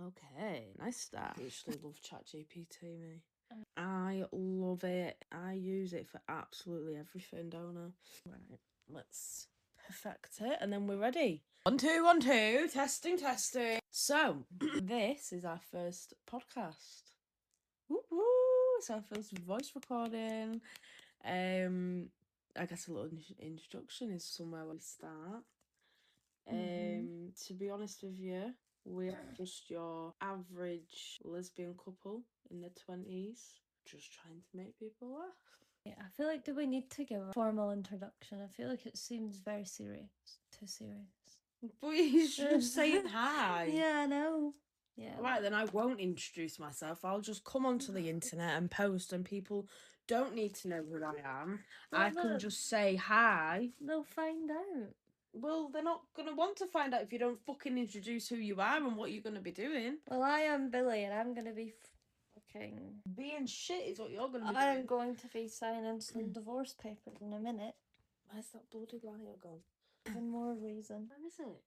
Okay, nice start. I actually love ChatGPT, me. I love it. I use it for absolutely everything, don't I? Right, let's perfect it and then we're ready. 1 2 1 2, testing. So, this is our first podcast. Woo! It's our first voice recording. I guess a little introduction is somewhere where we start. To be honest with you, we're just your average lesbian couple in their 20s, just trying to make people laugh. Yeah, I feel like, do we need to give a formal introduction? I feel like it seems very serious. Too serious. But he's just saying hi. Yeah, I know. Yeah. Right, then I won't introduce myself. I'll just come onto the internet and post, and people don't need to know who I am. I can just say hi. They'll find out. Well, they're not going to want to find out if you don't fucking introduce who you are and what you're going to be doing. Well, I am Billie, and I'm going to be fucking... Being shit is what you're going to be doing. I'm going to be signing some divorce papers in a minute. Where's that bloody liar gone? Even more reason. Where is it?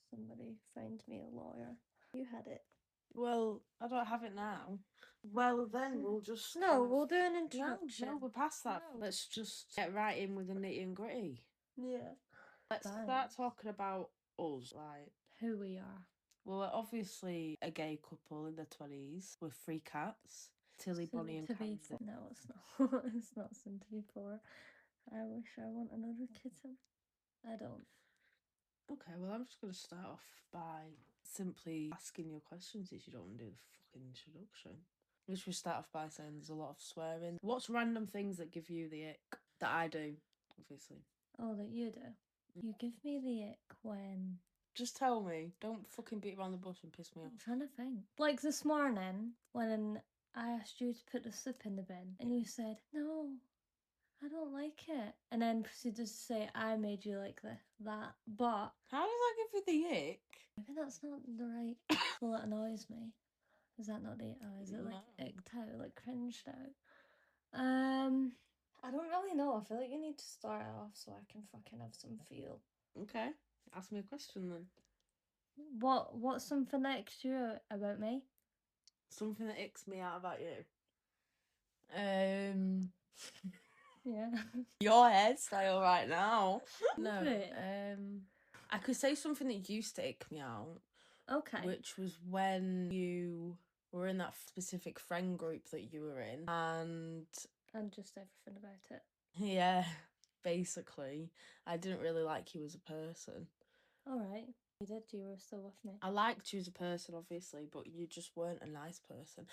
Somebody find me a lawyer. You had it. Well, I don't have it now. Well, then we'll just... No, we'll do an introduction. No, we're past that. No. Let's just get right in with the nitty and gritty. Yeah. Let's start talking about us, like... Who we are. Well, we're obviously a gay couple in their 20s with 3 cats. Tilly, Bonnie and Candy. No, it's not. It's not soon to be 4. I wish I want another kitten. I don't. Okay, well, I'm just going to start off by simply asking your questions if you don't want to do the fucking introduction. Which we start off by saying there's a lot of swearing. What's random things that give you the ick? That I do, obviously. Oh, that you do? You give me the ick when... Just tell me. Don't fucking beat around the bush and piss me off. I'm trying to think. Like this morning, when I asked you to put the soup in the bin, and you said, no, I don't like it. And then proceeded to say, I made you like that. But... How does that give you the ick? Maybe that's not the right... Well, it annoys me. Is that not the... Oh, is it like icked out, like cringed out? I don't really know. I feel like you need to start it off so I can fucking have some feel. Okay. Ask me a question then. What's something that icks you out about me? Something that icks me out about you? Yeah. Your hairstyle right now. No. It? I could say something that used to ick me out. Okay. Which was when you were in that specific friend group that you were in, and just everything about it. Yeah, basically. I didn't really like you as a person. Alright. You did, you were still with me. I liked you as a person, obviously, but you just weren't a nice person.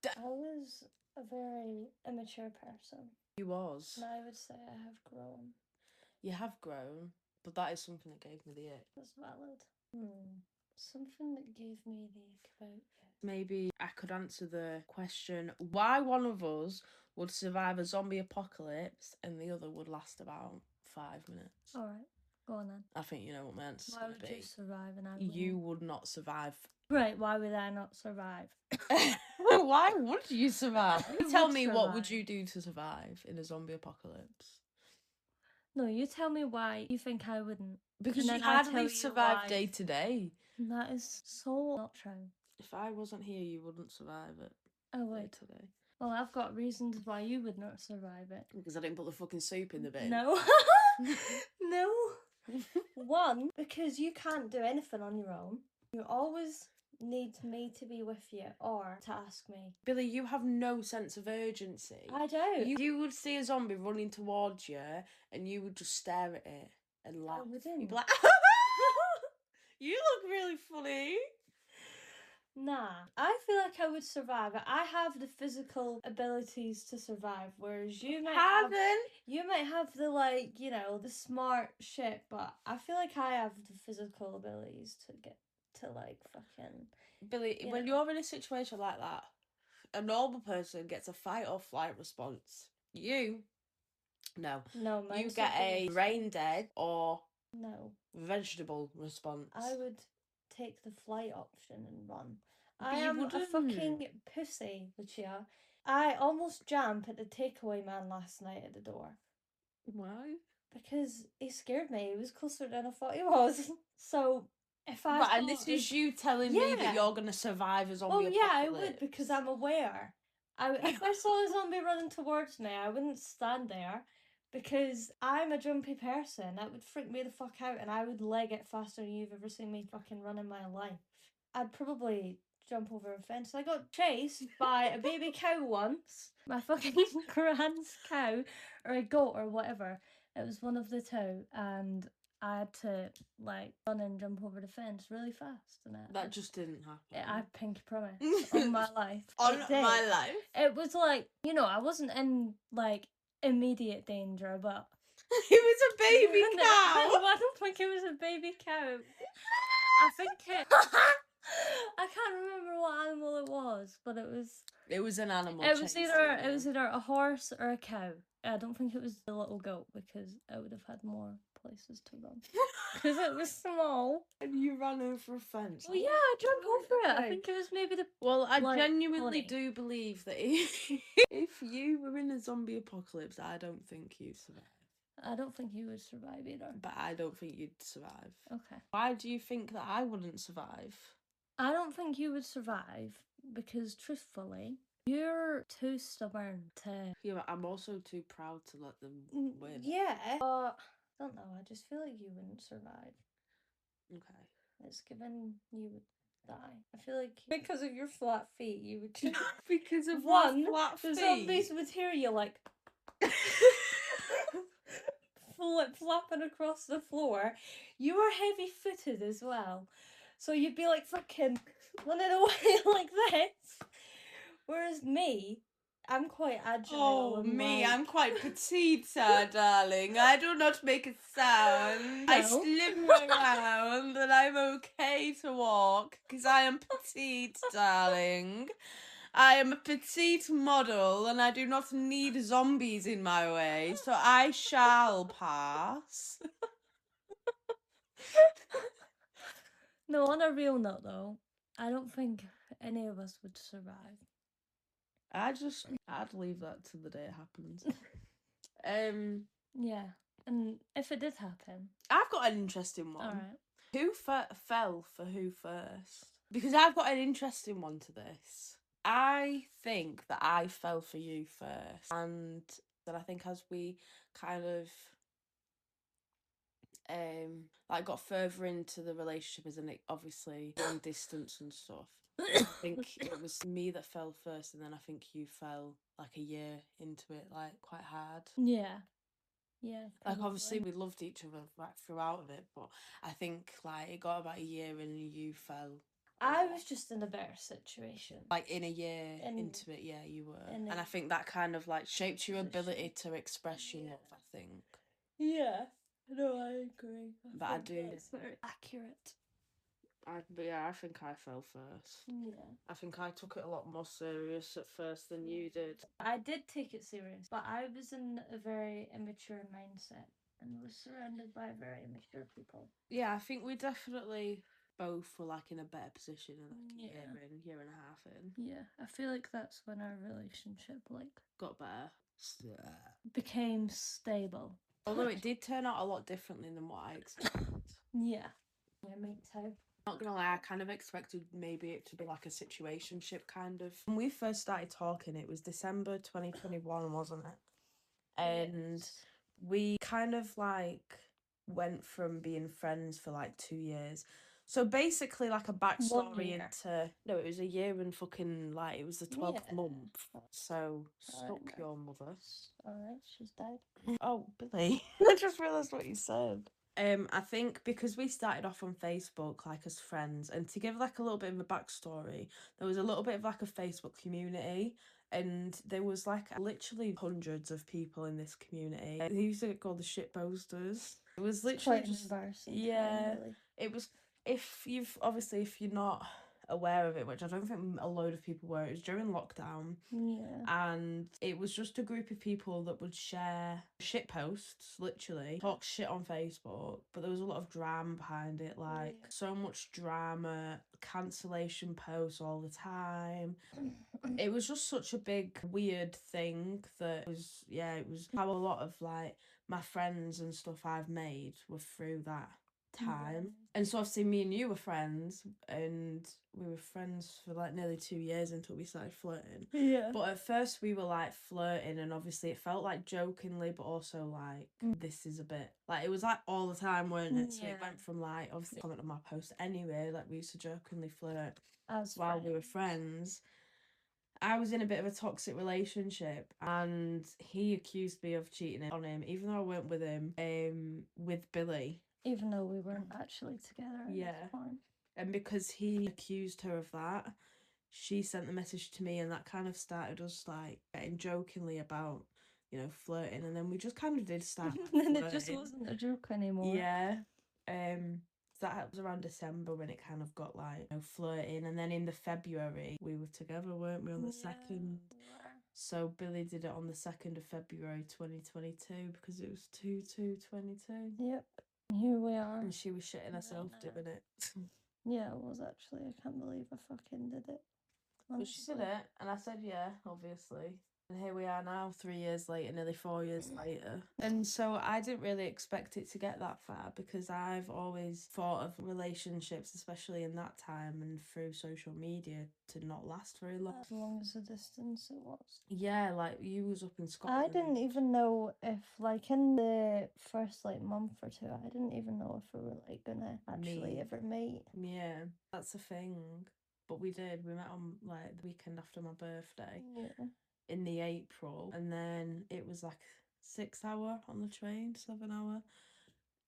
I was a very immature person. You was. And I would say I have grown. You have grown, but that is something that gave me the ick. That's valid. Something that gave me the ick about you. Maybe I could answer the question, why one of us would survive a zombie apocalypse and the other would last about 5 minutes. Alright, go on then. I think you know what my answer's Why going to be. would you survive and I wouldn't? You would not survive. Right, why would I not survive? Why would you survive? Tell me, what would you do to survive in a zombie apocalypse? No, you tell me why you think I wouldn't. Because you hardly survive day to day. That is so not true. If I wasn't here, you wouldn't survive it. Oh, wait. Day to day. Well, I've got reasons why you would not survive it. Because I didn't put the fucking soup in the bin. No. No. One, because you can't do anything on your own. You always need me to be with you or to ask me. Billie, you have no sense of urgency. I do. You would see a zombie running towards you and you would just stare at it and laugh. I wouldn't. You'd be like, you look really funny. Nah, I feel like I would survive. I have the physical abilities to survive, whereas you might have the, like, you know, the smart shit, but I feel like I have the physical abilities to get to, like, fucking... Billie, when you're in a situation like that, a normal person gets a fight or flight response. You get a brain dead or vegetable response. I would take the flight option and run. I am a fucking pussy, Lucia. I almost jumped at the takeaway man last night at the door. Why? Because he scared me. He was closer than I thought he was. So if I But and this is you telling me that you're gonna survive a zombie apocalypse. I would, because I'm aware. If I saw a zombie running towards me, I wouldn't stand there, because I'm a jumpy person. That would freak me the fuck out, and I would leg it faster than you've ever seen me fucking run in my life. I'd probably jump over a fence. I got chased by a baby cow once. My fucking grand's cow, or a goat, or whatever. It was one of the two, and I had to like run and jump over the fence really fast, and that just didn't happen. I pinky promise on my life. On my life. It was like, you know, I wasn't in like immediate danger, but it was a baby cow. I don't think it was a baby cow. I think it. I can't remember what animal it was, but it was. It was an animal. It was either a horse or a cow. I don't think it was the little goat, because I would have had more places to run. Because it was small. And you ran over a fence. Well, yeah, I jumped over it. I think it was maybe the. Well, I genuinely do believe that if you were in a zombie apocalypse, I don't think you'd survive. I don't think you would survive either. But I don't think you'd survive. Okay. Why do you think that I wouldn't survive? I don't think you would survive because, truthfully, you're too stubborn to... Yeah, but I'm also too proud to let them win. Yeah, but I don't know. I just feel like you wouldn't survive. Okay. It's given you would die. I feel like because of your flat feet, you would just... Because of my flat feet? The zombies would hear you like... flapping across the floor. You are heavy-footed as well. So you'd be like fucking running away like this. Whereas me, I'm quite agile. Oh, me, I'm quite petite, darling. I do not make a sound. No. I slip around and I'm okay to walk because I am petite, darling. I am a petite model and I do not need zombies in my way, so I shall pass. No, on a real note though, I don't think any of us would survive. I'd leave that to the day it happens. Yeah, and if it did happen... I've got an interesting one. Alright. Who fell for who first? Because I've got an interesting one to this. I think that I fell for you first, and that I think as we kind of like got further into the relationship, as in it obviously long distance and stuff, I think it was me that fell first, and then I think you fell like a year into it, like quite hard. Yeah. Yeah. Like obviously we loved each other like throughout of it, but I think like it got about a year and you fell. I was just in a better situation. Like in a year into it, yeah, you were. And I think that kind of like shaped your ability to express your love, I think. Yeah. No, I agree. But I do. It's very accurate. But yeah, I think I fell first. Yeah. I think I took it a lot more serious at first than you did. I did take it serious, but I was in a very immature mindset and was surrounded by very immature people. Yeah, I think we definitely both were like in a better position in like a year and a half in. Yeah, I feel like that's when our relationship like got better. Became stable. Although it did turn out a lot differently than what I expected. Yeah. Yeah, me too. Not gonna lie, I kind of expected maybe it to be like a situationship kind of. When we first started talking, it was December 2021, wasn't it? And we kind of like went from being friends for like 2 years. So basically like a backstory into... No, it was a year and fucking like, it was the 12th month. So, suck your mother. Alright, she's died. Oh, Billie. I just realised what you said. I think because we started off on Facebook like as friends, and to give like a little bit of a backstory, there was a little bit of like a Facebook community, and there was like literally hundreds of people in this community. They used to get called the shit posters. It was literally quite just embarrassing. yeah. Really. It was if you're not aware of it, which I don't think a load of people were. It was during lockdown. Yeah. And it was just a group of people that would share shit posts, literally, talk shit on Facebook, but there was a lot of drama behind it, like so much drama, cancellation posts all the time. It was just such a big, weird thing that was, it was how a lot of like my friends and stuff I've made were through that time. And so obviously me and you were friends, and we were friends for like nearly 2 years until we started flirting. Yeah. But at first we were like flirting, and obviously it felt like jokingly, but also like this is a bit like, it was like all the time, weren't it? So it went from like, obviously comment on my post anyway, like we used to jokingly flirt As while we were friends. I was in a bit of a toxic relationship, and he accused me of cheating on him, even though I weren't with him, with Billie. Even though we weren't actually together at this point. And because he accused her of that, she sent the message to me, and that kind of started us like getting jokingly about, you know, flirting, and then we just kind of did start And it just wasn't a joke anymore. Yeah. That was around December when it kind of got like, you know, flirting, and then in the February we were together, weren't we, on the 2nd? So Billie did it on the 2nd of February 2022 because it was 2/2/22. Yep. Here we are. And she was shitting herself doing it. Yeah, it was actually. I can't believe I fucking did it. But she did it, and I said yeah, obviously. And here we are now, 3 years later, nearly 4 years later. And so I didn't really expect it to get that far, because I've always thought of relationships, especially in that time and through social media, to not last very long. As long as the distance it was. Yeah, like you was up in Scotland. I didn't even know if, like, in the first like month or two, I didn't even know if we were like gonna actually ever meet. Yeah, that's a thing. But we did. We met on like the weekend after my birthday. Yeah. In the April, and then it was like 6 hour on the train, 7 hour.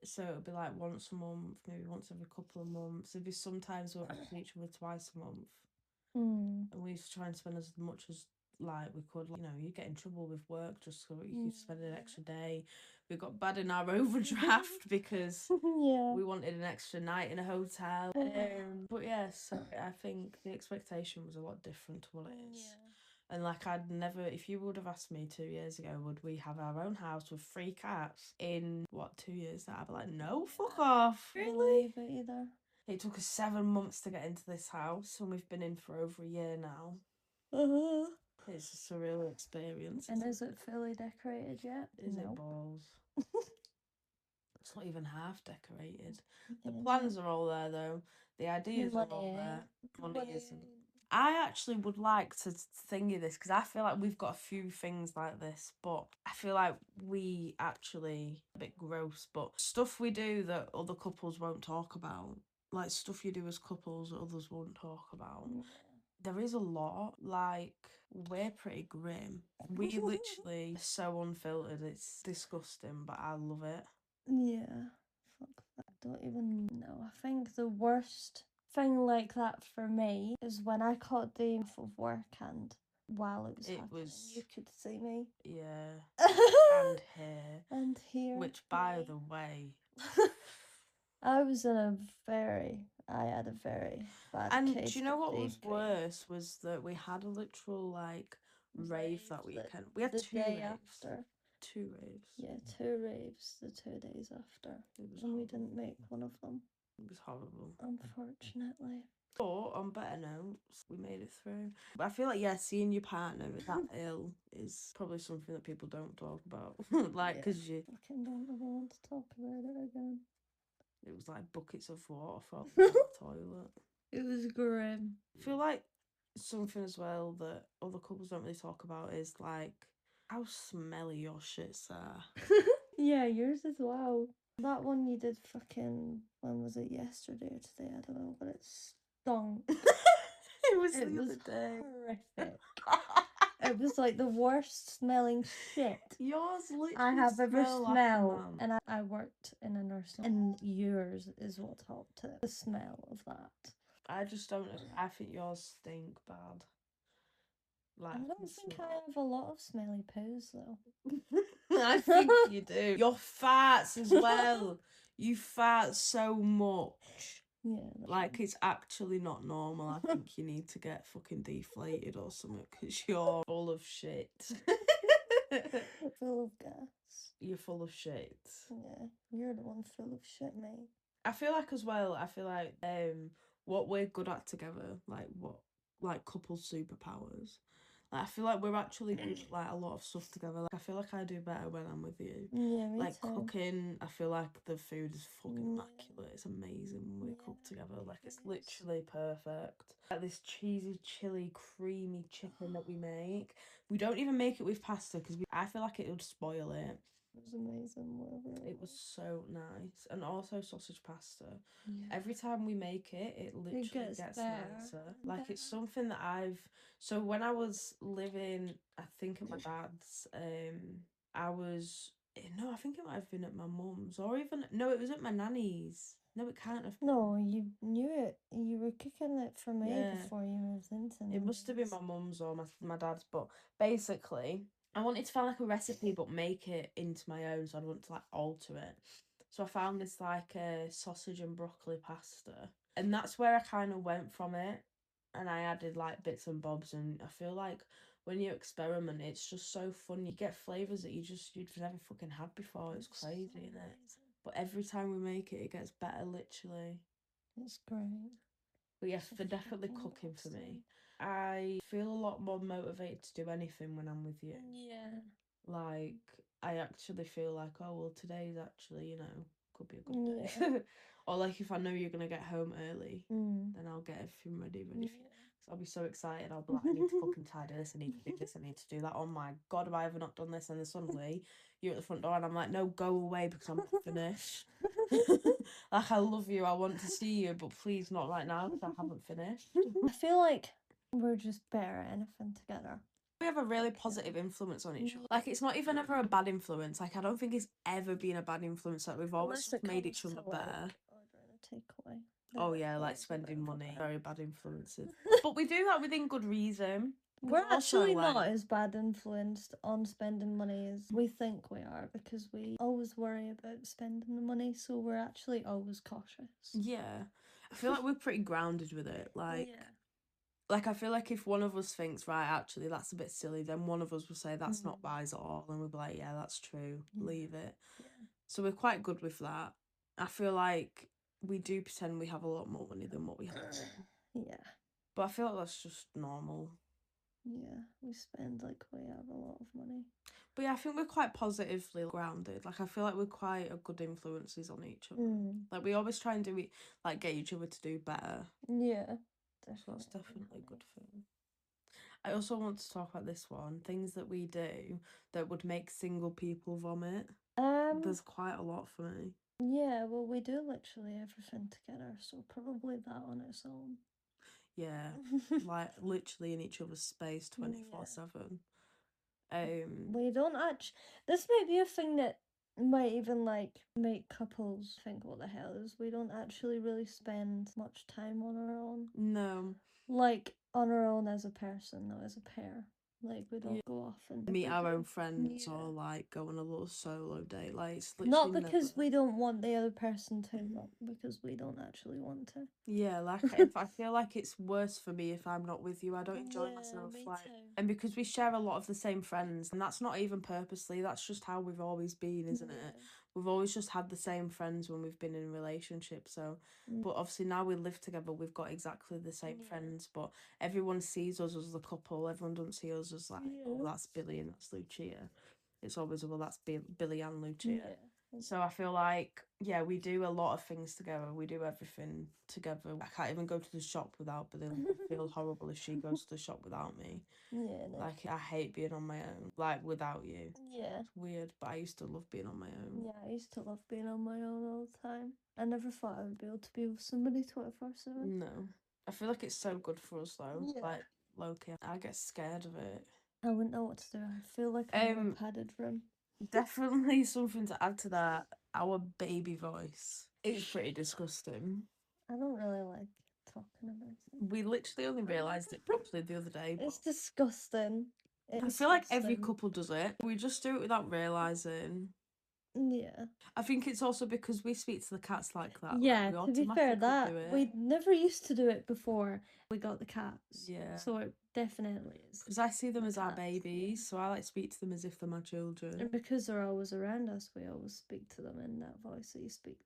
So it would be like once a month, maybe once every couple of months. There'd be sometimes we would see each other twice a month. And we used to try and spend as much as like we could. You know, you get in trouble with work just so you could spend an extra day. We got bad in our overdraft because we wanted an extra night in a hotel. But yeah, so I think the expectation was a lot different to what it is. And like, I'd never, if you would have asked me 2 years ago, would we have our own house with 3 cats in, 2 years now? I'd be like, no, fuck off. Really? Believe it either. It took us 7 months to get into this house, and we've been in for over a year now. It's a surreal experience. And is it fully decorated yet? Is it balls? It's not even half decorated. The plans are all there though. The ideas are all there. Money isn't. I actually would like to thingy this, because I feel like we've got a few things like this, but I feel like we actually, a bit gross, but stuff we do that other couples won't talk about, like stuff you do as couples that others won't talk about. There is a lot. Like, we're pretty grim. We literally are so unfiltered, it's disgusting, but I love it. Yeah, fuck that. I don't even know. I think the worst thing like that for me is when I caught the off of work, and while it was happening, you could see me. Yeah. And here. And here. Which, by the way, I had a very bad and case. do you know what was worse was that we had a literal like rave that weekend. We had the 2 day raves. after. 2 raves. Yeah, 2 raves the 2 days after. And we didn't make one of them. It was horrible. Unfortunately. But on better notes, we made it through. But I feel like, seeing your partner that ill is probably something that people don't talk about. Like, because you fucking don't ever want to talk about it again. It was like buckets of water from the toilet. It was grim. I feel like something as well that other couples don't really talk about is like how smelly your shits are. Yeah, yours as well. That one you did fucking, when was it, yesterday or today? I don't know, but it stunk. It was the other day. Horrific. It was like the worst smelling shit Yours literally I have ever smelled. Like and I worked in a nursing home, and yours is what topped it. The smell of that. I just don't know. I think yours stink bad. Like, I don't think I have a lot of smelly poos though. I think you do. Your farts as well. You fart so much. Yeah. Like, it's actually not normal. I think you need to get fucking deflated or something because you're full of shit. Full of gas. You're full of shit. Yeah, you're the one full of shit, mate. I feel like as well, what we're good at together, like couple superpowers. Like, I feel like we're actually good at like a lot of stuff together. Like, I feel like I do better when I'm with you. Yeah, me Like too. cooking, I feel like the food is fucking immaculate. It's amazing when we cook together. Like, it's literally perfect. Like this cheesy, chili, creamy chicken that we make. We don't even make it with pasta because I feel like it would spoil it. It was amazing. Whatever. It was so nice. And also sausage pasta. Yeah. Every time we make it, it literally gets nicer. Like, it's something that so when I was living, I think at my dad's, I think it might have been at my mum's, or even, no, it was at my nanny's. No, it can't have been. No, you knew it. You were cooking it for me before you moved into it. It must have been my mum's or my dad's, but basically, I wanted to find like a recipe but make it into my own, so I'd want to like alter it. So I found this like sausage and broccoli pasta, and that's where I kind of went from it, and I added like bits and bobs, and I feel like when you experiment, it's just so fun. You get flavours that you'd never fucking had before. It's crazy, isn't it? But every time we make it, it gets better, literally. It's great. But yes, for definitely cooking for me. I feel a lot more motivated to do anything when I'm with you. Yeah. Like, I actually feel like, oh, well, today's actually, could be a good day. Or like, if I know you're going to get home early, then I'll get everything ready for you. So I'll be so excited. I'll be like, I need to fucking tidy this, I need to do this, I need to do that. Oh my God, have I ever not done this? And then suddenly, you're at the front door and I'm like, no, go away because I'm not finished. Like, I love you, I want to see you, but please not right now because I haven't finished. I feel like we're just better at anything together. We have a really positive influence on each other. Like, it's not even ever a bad influence. Like, I don't think it's ever been a bad influence. Like, we've always just made each other better. Takeaway. Oh yeah, like spending money. Very bad influences. But we do that within good reason. We're actually not as bad influenced on spending money as we think we are, because we always worry about spending the money, so we're actually always cautious. Yeah. I feel like we're pretty grounded with it. Like, I feel like if one of us thinks, right, actually, that's a bit silly, then one of us will say, that's not wise at all. And we'll be like, yeah, that's true. Leave it. Yeah. So we're quite good with that. I feel like we do pretend we have a lot more money than what we have. Yeah. But I feel like that's just normal. Yeah, we spend like we have a lot of money. But yeah, I think we're quite positively grounded. Like, I feel like we're quite a good influences on each other. Like, we always try and do it, like, get each other to do better. Yeah. Definitely. So that's definitely a good thing. I also want to talk about this one. Things that we do that would make single people vomit. There's quite a lot for me. Yeah, well, we do literally everything together, so probably that on its own. Yeah, like literally in each other's space 24/7. We don't actually. This might be a thing that might even like make couples think, what the hell is? We don't actually really spend much time on our own. No. Like on our own as a person, not as a pair. Like, we don't go off and meet our own friends or like go on a little solo date. Like, it's not because we don't want the other person to, but because we don't actually want to. Yeah, like, if I feel like it's worse for me if I'm not with you. I don't enjoy myself. Like, and because we share a lot of the same friends, and that's not even purposely, that's just how we've always been, isn't it? We've always just had the same friends when we've been in relationships. So, but obviously now we live together, we've got exactly the same friends, but everyone sees us as the couple. Everyone doesn't see us as like, oh, that's Billie and that's Lucia. It's always, well, that's Billie and Lucia. So I feel like, yeah, we do a lot of things together. We do everything together. I can't even go to the shop without Billie. I feel horrible if she goes to the shop without me. Yeah. No. Like, I hate being on my own, like, without you. Yeah. It's weird, but I used to love being on my own. Yeah, I used to love being on my own all the time. I never thought I would be able to be with somebody 24/7. No. I feel like it's so good for us, though. Yeah. Like, low-key, I get scared of it. I wouldn't know what to do. I feel like I'm in a padded room. Definitely something to add to that. Our baby voice. It's pretty disgusting. I don't really like talking about it. We literally only realised it properly the other day. It's disgusting. I feel like every couple does it. We just do it without realising. Yeah. I think it's also because we speak to the cats like that. Yeah, like, to be fair, that do it. we never used to do it before we got the cats. Yeah. So it definitely is. Because I see them the as our cats, babies, yeah. so I like speak to them as if they're my children. And because they're always around us, we always speak to them in that voice that you speak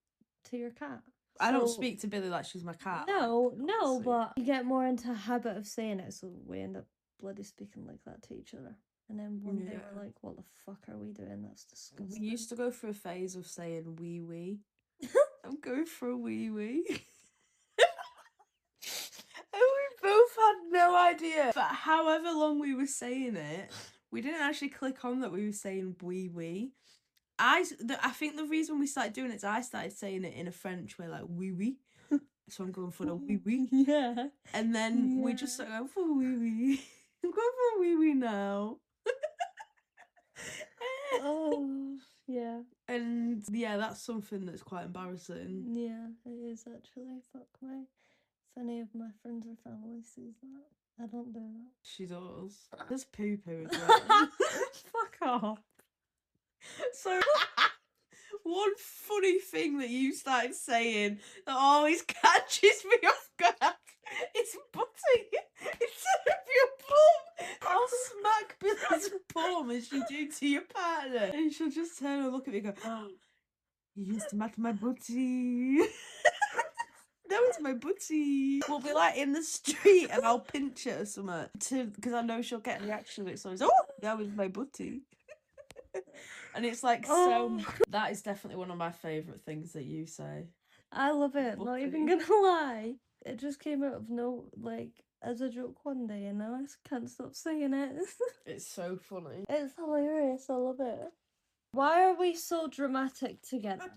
to your cat. I don't speak to Billie like she's my cat. No, like, no, but you get more into a habit of saying it, so we end up bloody speaking like that to each other. And then one day we're like, what the fuck are we doing? That's disgusting. We used to go through a phase of saying wee wee. I'm going for a wee wee. And we both had no idea. But however long we were saying it, we didn't actually click on that we were saying wee wee. I think the reason we started doing it is I started saying it in a French way, like wee wee. So I'm going for the wee wee. Yeah. And then we just started going for wee wee. I'm going for wee wee now. Oh, yeah. And yeah, that's something that's quite embarrassing. Yeah, it is actually. Fuck me. If any of my friends or family sees that, I don't do that. She does. There's poo poo as well. Fuck off. So, one funny thing that you started saying that always catches me off guard is butty instead of your bum. I'll smack Billie's bum as you do to your partner, and she'll just turn and look at me and go, "Oh, you smacked my butty." That was my butty. We'll be like in the street and I'll pinch it or something because I know she'll get a reaction of it. So it's, oh, that was my butty. And it's like, so that is definitely one of my favourite things that you say. I love it, not even gonna lie. It just came out of as a joke one day and now I can't stop saying it. It's so funny. It's hilarious, I love it. Why are we so dramatic together?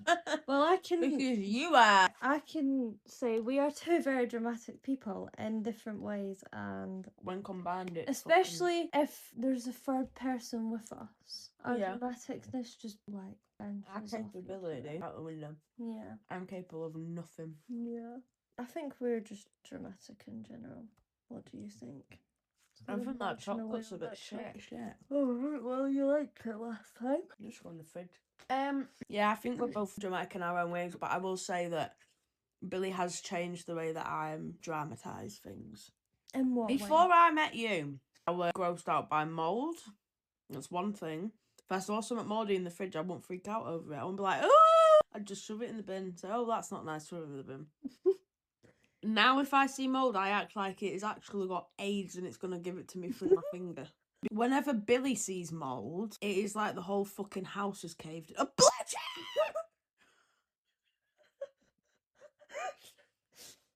Well, Because you are. I can say we are two very dramatic people in different ways, and when combined, it especially if there's a third person with us, our Yeah. dramaticness just like Our capability out the window. Yeah. I'm capable of nothing. Yeah. I think we're just dramatic in general. What do you think? I think that chocolate's a bit shit. Oh, right, well, you liked it last time. Just go in the fridge. Yeah, I think we're both dramatic in our own ways, but I will say that Billie has changed the way that I dramatise things. In what way? Before I met you, I was grossed out by mould. That's one thing. If I saw something mouldy in the fridge, I wouldn't freak out over it. I wouldn't be like, oh! I'd just shove it in the bin. Say, oh, that's not nice, shove it in the bin. Now, if I see mould, I act like it has actually got AIDS and it's going to give it to me through my finger. Whenever Billie sees mould, it is like the whole fucking house is caved in. A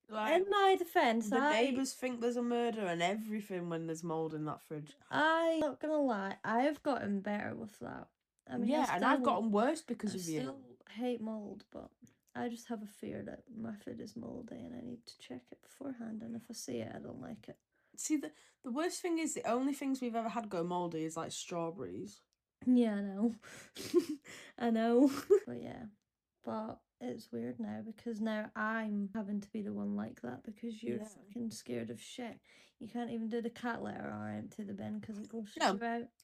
like, in my defence, the neighbours think there's a murder and everything when there's mould in that fridge. I'm not gonna lie, I've gotten better with that. I mean, yeah, and I've gotten worse because of you. I still hate mould, but I just have a fear that my food is mouldy and I need to check it beforehand, and if I see it, I don't like it. See, the worst thing is the only things we've ever had go mouldy is like strawberries. Yeah, I know. I know. But yeah, but it's weird now because now I'm having to be the one like that because you're fucking scared of shit. You can't even do the cat litter or empty the bin because it grosses you out.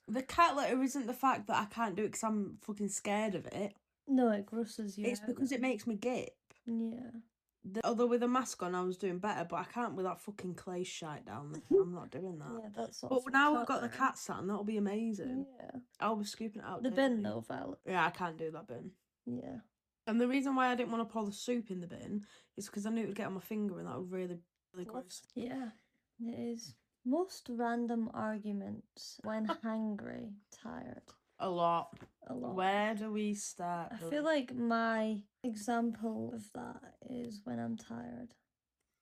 The cat litter isn't the fact that I can't do it because I'm fucking scared of it. No, it grosses you out. It's because it makes me gip. Yeah. Although with a mask on, I was doing better, but I can't with that fucking clay shite down there. I'm not doing that. Yeah, that's But now we've got the cat sat, and that'll be amazing. Yeah. I'll be scooping it out. The bin, though, Val. Yeah, I can't do that bin. Yeah. And the reason why I didn't want to pour the soup in the bin is because I knew it would get on my finger, and that would really gross. Yeah, it is. Most random arguments when hangry, tired. A lot. A lot. Where do we start? I feel like my example of that is when I'm tired.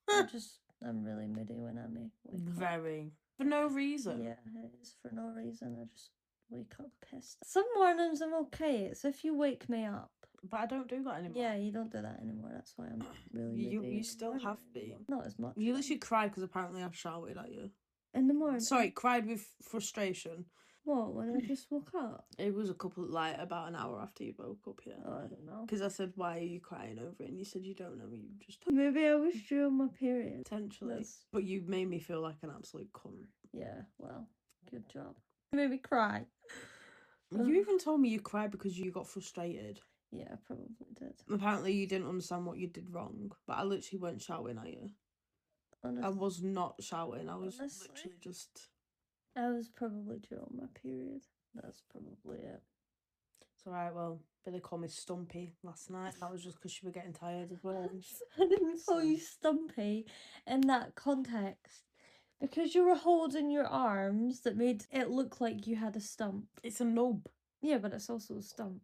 I'm really moody when I wake up. Very. For no reason. Yeah, it is for no reason. I just wake up pissed. Some mornings I'm okay. It's if you wake me up. But I don't do that anymore. Yeah, you don't do that anymore. That's why I'm really moody. You still have been. Not as much. You literally cried because apparently I shouted at you. In the morning? Sorry, cried with frustration. What, when I just woke up? It was about an hour after you woke up, yeah. Oh, I don't know. Because I said, why are you crying over it? And you said you don't know, you just... Maybe I was during my period. Potentially. But you made me feel like an absolute cunt. Yeah, well, good job. You made me cry. You even told me you cried because you got frustrated. Yeah, I probably did. Apparently you didn't understand what you did wrong, but I literally weren't shouting at you. Honestly, I was not shouting. I was honestly, literally just... I was probably during my period. That's probably it. It's alright, well, Billie called me Stumpy last night. That was just because she was getting tired as well. I didn't call you Stumpy in that context. Because you were holding your arms that made it look like you had a stump. It's a nub. Yeah, but it's also a stump.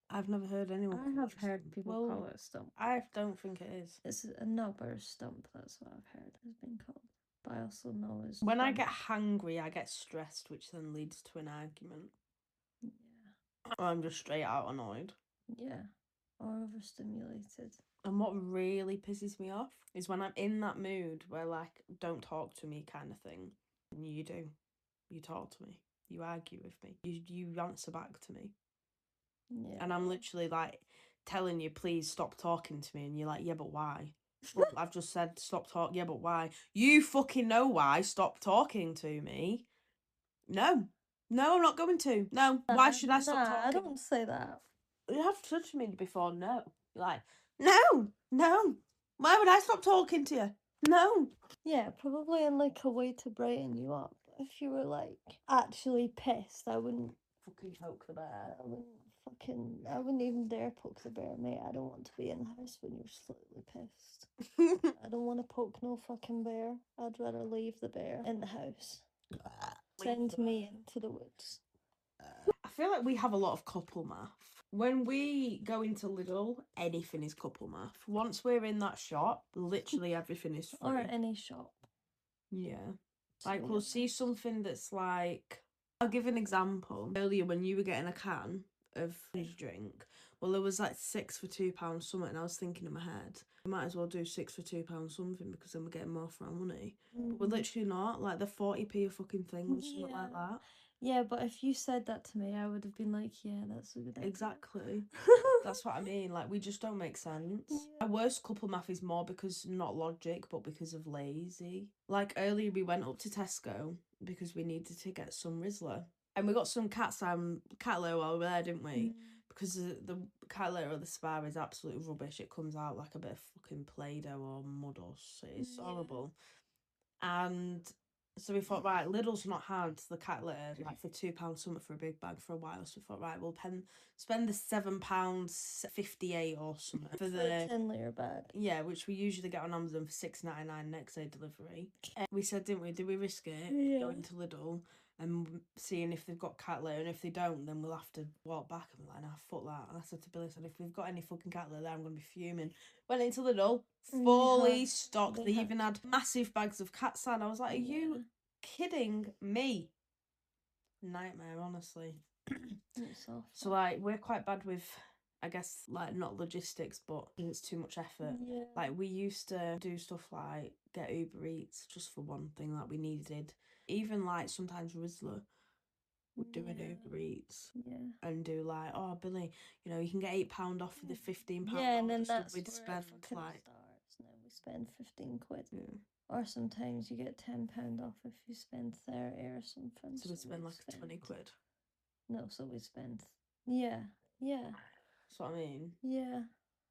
I've never heard anyone I have heard people call it a stump. I don't think it is. It's a nub or a stump, that's what I've heard has been called. But I also know it's when I get hangry, I get stressed, which then leads to an argument. Yeah. Or I'm just straight out annoyed. Yeah. Or overstimulated. And what really pisses me off is when I'm in that mood where, like, don't talk to me kind of thing. And you do. You talk to me. You argue with me. You answer back to me. Yeah. And I'm literally, like, telling you, please stop talking to me. And you're like, yeah, but why? Well, I've just said stop talking. Yeah, but why? You fucking know why. Stop talking to me. No. No, I'm not going to. No. Why should I stop talking? I don't say that. You have touched me before. No. You're like, no. Why would I stop talking to you? No. Yeah, probably in like a way to brighten you up. If you were like actually pissed, I wouldn't Fucking poke the bear. I wouldn't even dare poke the bear, mate. I don't want to be in the house when you're slightly pissed. I don't want to poke no fucking bear. I'd rather leave the bear in the house. Send me into the woods. I feel like we have a lot of couple math. When we go into Lidl, anything is couple math. Once we're in that shop, literally everything is free. Or any shop. Yeah. Like, we'll see something that's like... I'll give an example. Earlier, when you were getting a can of energy drink, well, there was like 6 for £2 something, and I was thinking in my head, we might as well do 6 for £2 something, because then we're getting more for our money. But we're literally not. Like, the 40p a fucking thing or something like that. Yeah, but if you said that to me, I would have been like, yeah, that's a good idea. Exactly. That's what I mean. Like, we just don't make sense. Yeah. My worst couple math is more because, not logic, but because of lazy. Like, earlier we went up to Tesco because we needed to get some Rizzler. And we got some cat litter while we were there, didn't we? Because the cat litter or the Spar is absolute rubbish. It comes out like a bit of fucking Play-Doh or mud or shit. It's horrible. And... so we thought, right, Lidl's not had the cat litter like for £2 something for a big bag for a while. So we thought, right, we'll spend the £7.58 or something for the 10-litre bag. Yeah, which we usually get on Amazon for £6.99 next day delivery. We said, didn't we? Did we risk it? Yeah. Going to Lidl and seeing if they've got cat litter, and if they don't, then we'll have to walk back. And we're like, nah, fuck that. And I said to Billie, if we've got any fucking cat litter there, I'm gonna be fuming. Went into Lidl, fully stocked. They even had massive bags of cat sand. I was like, are you kidding me? Nightmare, honestly. So like, we're quite bad with, I guess, like, not logistics, but it's too much effort. Yeah. Like, we used to do stuff like get Uber Eats just for one thing that we needed. Even like sometimes Rizzler would do an Uber Eats and do like, oh, Billie, you know, you can get £8 off for the £15. Yeah, and then that's we'd spend like starts. Now we spend 15 quid. Yeah. Or sometimes you get £10 off if you spend 30 or something. So we spend like 20 quid. No, so we spend yeah. That's what I mean. Yeah.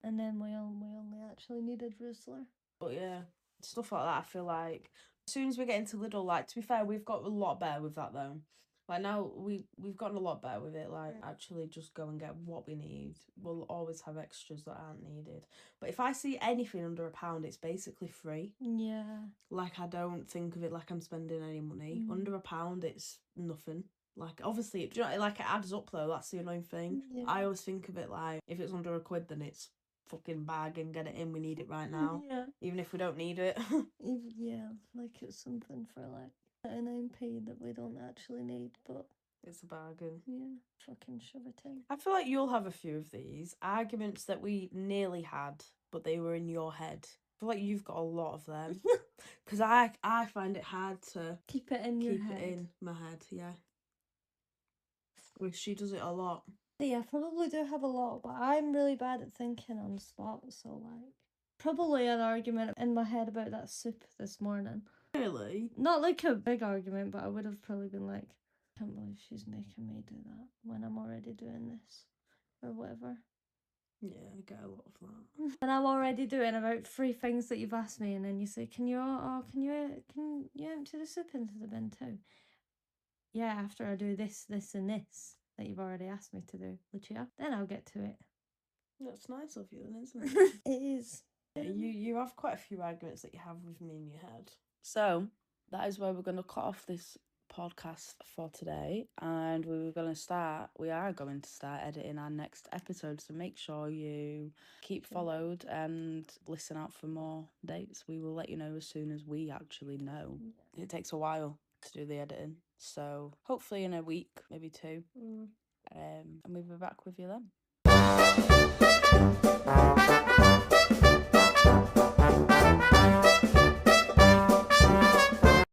And then we only actually needed Rizzler. But yeah, stuff like that, I feel like as soon as we get into Lidl, like, to be fair, we've got a lot better with that though. Like, now we've gotten a lot better with it. Like, actually just go and get what we need. We'll always have extras that aren't needed. But if I see anything under £1, it's basically free. Yeah. Like, I don't think of it like I'm spending any money. Under £1, it's nothing. Like, obviously, do you know, like, it adds up though. That's the annoying thing. Yeah. I always think of it like, if it's under £1, then it's fucking bag and get it in. We need it right now. Yeah. Even if we don't need it. Yeah, like it's something for like 99p that we don't actually need, but it's a bargain. Yeah, fucking shove it in. I feel like you'll have a few of these arguments that we nearly had, but they were in your head. I feel like you've got a lot of them. Because I find it hard to keep it in your head. Keep it in my head, yeah. Which she does it a lot. Yeah, I probably do have a lot, but I'm really bad at thinking on the spot, so like probably an argument in my head about that soup this morning. Really? Not like a big argument, but I would have probably been like, Can't believe she's making me do that when I'm already doing this or whatever. Yeah, I get a lot of that. And I'm already doing about 3 things that you've asked me, and then you say, can you empty the soup into the bin too? Yeah, after I do this, this, and this that you've already asked me to do, Lucia, then I'll get to it. That's nice of you, then, isn't it? It is. Yeah, you have quite a few arguments that you have with me in your head. So that is where we're going to cut off this podcast for today, and we are going to start editing our next episode, so make sure you keep followed and listen out for more dates. We will let you know as soon as we actually know. It takes a while to do the editing, so hopefully in a week, maybe 2, and we'll be back with you then.